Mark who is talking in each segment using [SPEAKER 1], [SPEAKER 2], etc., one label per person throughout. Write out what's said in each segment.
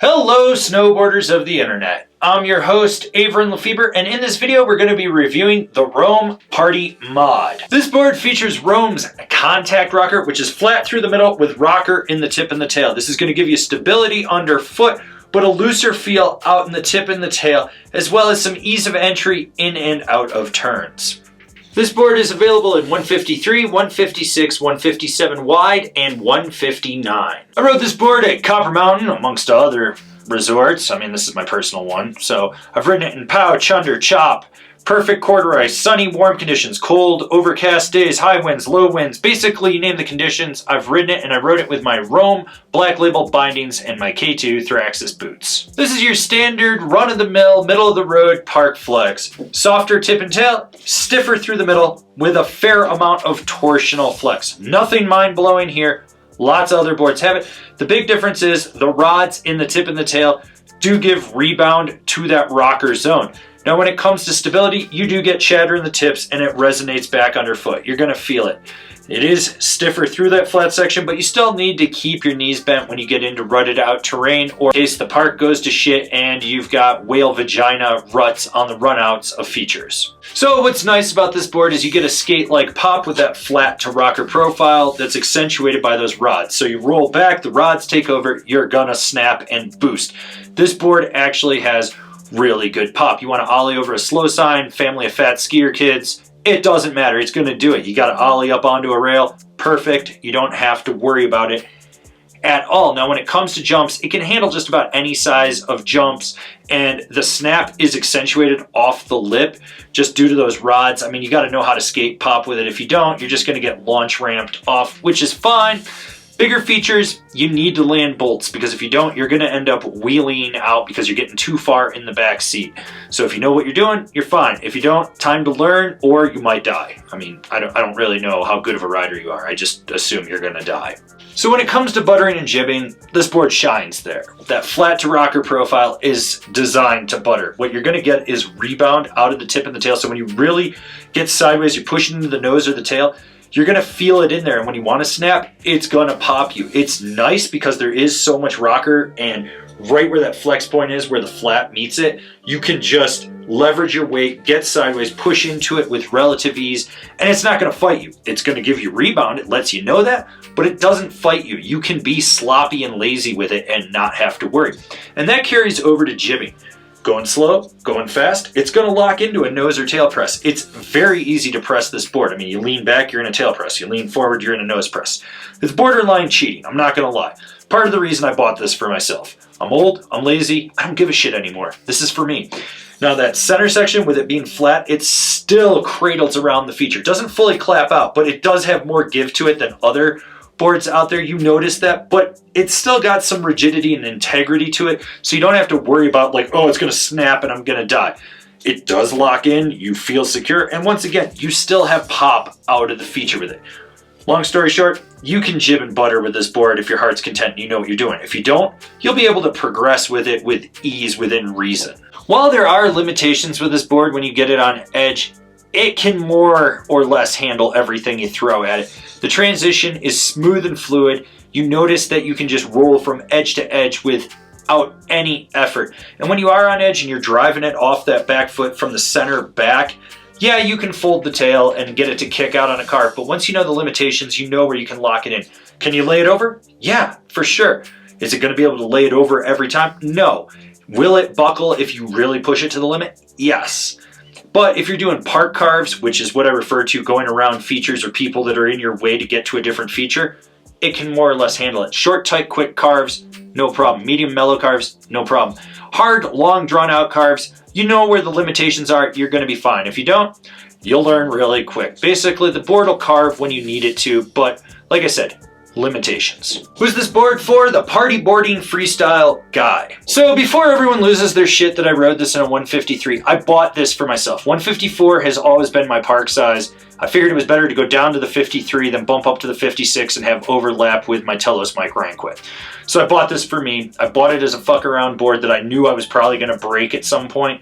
[SPEAKER 1] Hello snowboarders of the internet. I'm your host Avran LeFeber, and in this video we're going to be reviewing the Roam Party Mod. This board features Roam's contact rocker, which is flat through the middle with rocker in the tip and the tail. This is going to give you stability underfoot, but a looser feel out in the tip and the tail, as well as some ease of entry in and out of turns. This board is available in 153, 156, 157 wide, and 159. I rode this board at Copper Mountain, amongst other resorts. I mean, this is my personal one. So I've ridden it in Pow, Chunder, Chop, perfect corduroy, sunny, warm conditions, cold, overcast days, high winds, low winds. Basically, you name the conditions, I've ridden it, and I rode it with my Roam Black Label bindings and my K2 Thraxis boots. This is your standard run-of-the-mill, middle-of-the-road park flex. Softer tip and tail, stiffer through the middle, with a fair amount of torsional flex. Nothing mind-blowing here. Lots of other boards have it. The big difference is the rods in the tip and the tail do give rebound to that rocker zone. Now when it comes to stability, you do get chatter in the tips and it resonates back underfoot. You're going to feel it. It is stiffer through that flat section, but you still need to keep your knees bent when you get into rutted out terrain, or in case the park goes to shit and you've got whale vagina ruts on the runouts of features. So what's nice about this board is you get a skate-like pop with that flat to rocker profile that's accentuated by those rods. So you roll back, the rods take over, you're gonna snap and boost. This board actually has really good pop. You want to ollie over a slow sign, family of fat skier kids, it doesn't matter, it's going to do it. You got to ollie up onto a rail, perfect. You don't have to worry about it at all. Now when it comes to jumps, it can handle just about any size of jumps, and the snap is accentuated off the lip just due to those rods. I mean, you got to know how to skate pop with it. If you don't, you're just going to get launch ramped off, which is fine. Bigger features, you need to land bolts, because if you don't, you're going to end up wheeling out because you're getting too far in the back seat. So if you know what you're doing, you're fine. If you don't, time to learn, or you might die. I mean, I don't really know how good of a rider you are. I just assume you're going to die. So when it comes to buttering and jibbing, this board shines there. That flat to rocker profile is designed to butter. What you're going to get is rebound out of the tip and the tail. So when you really get sideways, you're pushing into the nose or the tail, you're going to feel it in there, and when you want to snap, it's going to pop you. It's nice because there is so much rocker, and right where that flex point is, where the flat meets it, you can just leverage your weight, get sideways, push into it with relative ease, and it's not going to fight you. It's going to give you rebound, it lets you know that, but it doesn't fight you. You can be sloppy and lazy with it and not have to worry. And that carries over to jibbing. Going slow, going fast, it's going to lock into a nose or tail press. It's very easy to press this board. I mean, you lean back, you're in a tail press. You lean forward, you're in a nose press. It's borderline cheating, I'm not going to lie. Part of the reason I bought this for myself. I'm old, I'm lazy, I don't give a shit anymore. This is for me. Now that center section, with it being flat, it still cradles around the feature. It doesn't fully clap out, but it does have more give to it than other boards out there. You notice that, but it's still got some rigidity and integrity to it, so you don't have to worry about like, oh, it's going to snap and I'm going to die. It does lock in, you feel secure, and once again, you still have pop out of the feature with it. Long story short, you can jib and butter with this board if your heart's content and you know what you're doing. If you don't, you'll be able to progress with it with ease within reason. While there are limitations with this board when you get it on edge, it can more or less handle everything you throw at it. The transition is smooth and fluid. You notice that you can just roll from edge to edge without any effort. And when you are on edge and you're driving it off that back foot from the center back, yeah, you can fold the tail and get it to kick out on a cart, but once you know the limitations, you know where you can lock it in. Can you lay it over? Yeah, for sure. Is it going to be able to lay it over every time? No. Will it buckle if you really push it to the limit? Yes. But if you're doing park carves, which is what I refer to, going around features or people that are in your way to get to a different feature, it can more or less handle it. Short, tight, quick carves, no problem. Medium, mellow carves, no problem. Hard, long, drawn-out carves, you know where the limitations are, you're going to be fine. If you don't, you'll learn really quick. Basically, the board will carve when you need it to, but like I said, limitations. Who's this board for? The party boarding freestyle guy. So before everyone loses their shit that I rode this in a 153, I bought this for myself. 154 has always been my park size. I figured it was better to go down to the 53 than bump up to the 56 and have overlap with my Telos Mike Ranquit. So I bought this for me. I bought it as a fuck around board that I knew I was probably going to break at some point,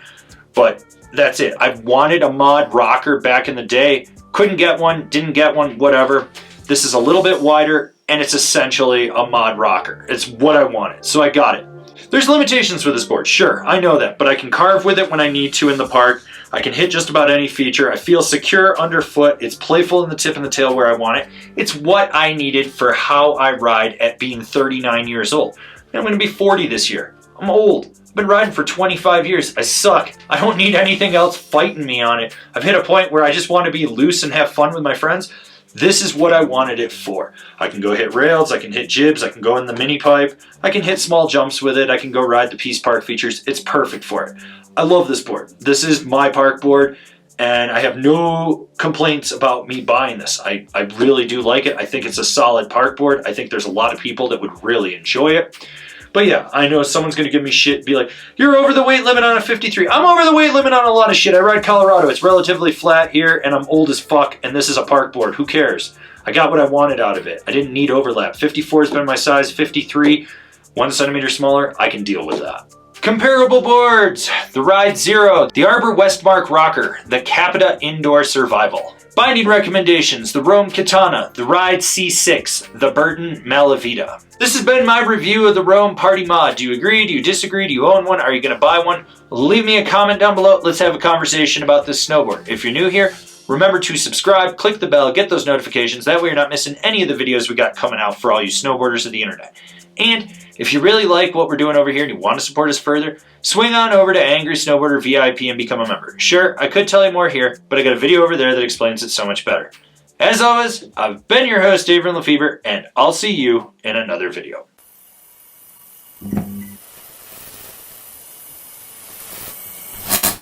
[SPEAKER 1] but that's it. I wanted a mod rocker back in the day. Couldn't get one, didn't get one, whatever. This is a little bit wider, and it's essentially a mod rocker. It's what I wanted, so I got it. There's limitations with this board, sure, I know that, but I can carve with it when I need to in the park. I can hit just about any feature. I feel secure underfoot. It's playful in the tip and the tail where I want it. It's what I needed for how I ride at being 39 years old. And I'm going to be 40 this year. I'm old. I've been riding for 25 years. I suck. I don't need anything else fighting me on it. I've hit a point where I just want to be loose and have fun with my friends. This is what I wanted it for. I can go hit rails, I can hit jibs, I can go in the mini pipe, I can hit small jumps with it, I can go ride the Peace Park features. It's perfect for it. I love this board. This is my park board, and I have no complaints about me buying this. I really do like it. I think it's a solid park board. I think there's a lot of people that would really enjoy it. But yeah, I know someone's going to give me shit, be like, you're over the weight limit on a 53. I'm over the weight limit on a lot of shit. I ride Colorado. It's relatively flat here, and I'm old as fuck, and this is a park board. Who cares? I got what I wanted out of it. I didn't need overlap. 54 has been my size. 53, 1 centimeter smaller. I can deal with that. Comparable boards. The Ride Zero, the Arbor Westmark Rocker, the Capita Indoor Survival. Binding recommendations, the Rome Katana, the Ride C6, the Burton Malavita. This has been my review of the Rome Party Mod. Do you agree? Do you disagree? Do you own one? Are you going to buy one? Leave me a comment down below. Let's have a conversation about this snowboard. If you're new here, remember to subscribe, click the bell, get those notifications. That way you're not missing any of the videos we got coming out for all you snowboarders of the internet. And if you really like what we're doing over here and you want to support us further, swing on over to Angry Snowboarder VIP and become a member. Sure, I could tell you more here, but I got a video over there that explains it so much better. As always, I've been your host, Avran LeFeber, and I'll see you in another video.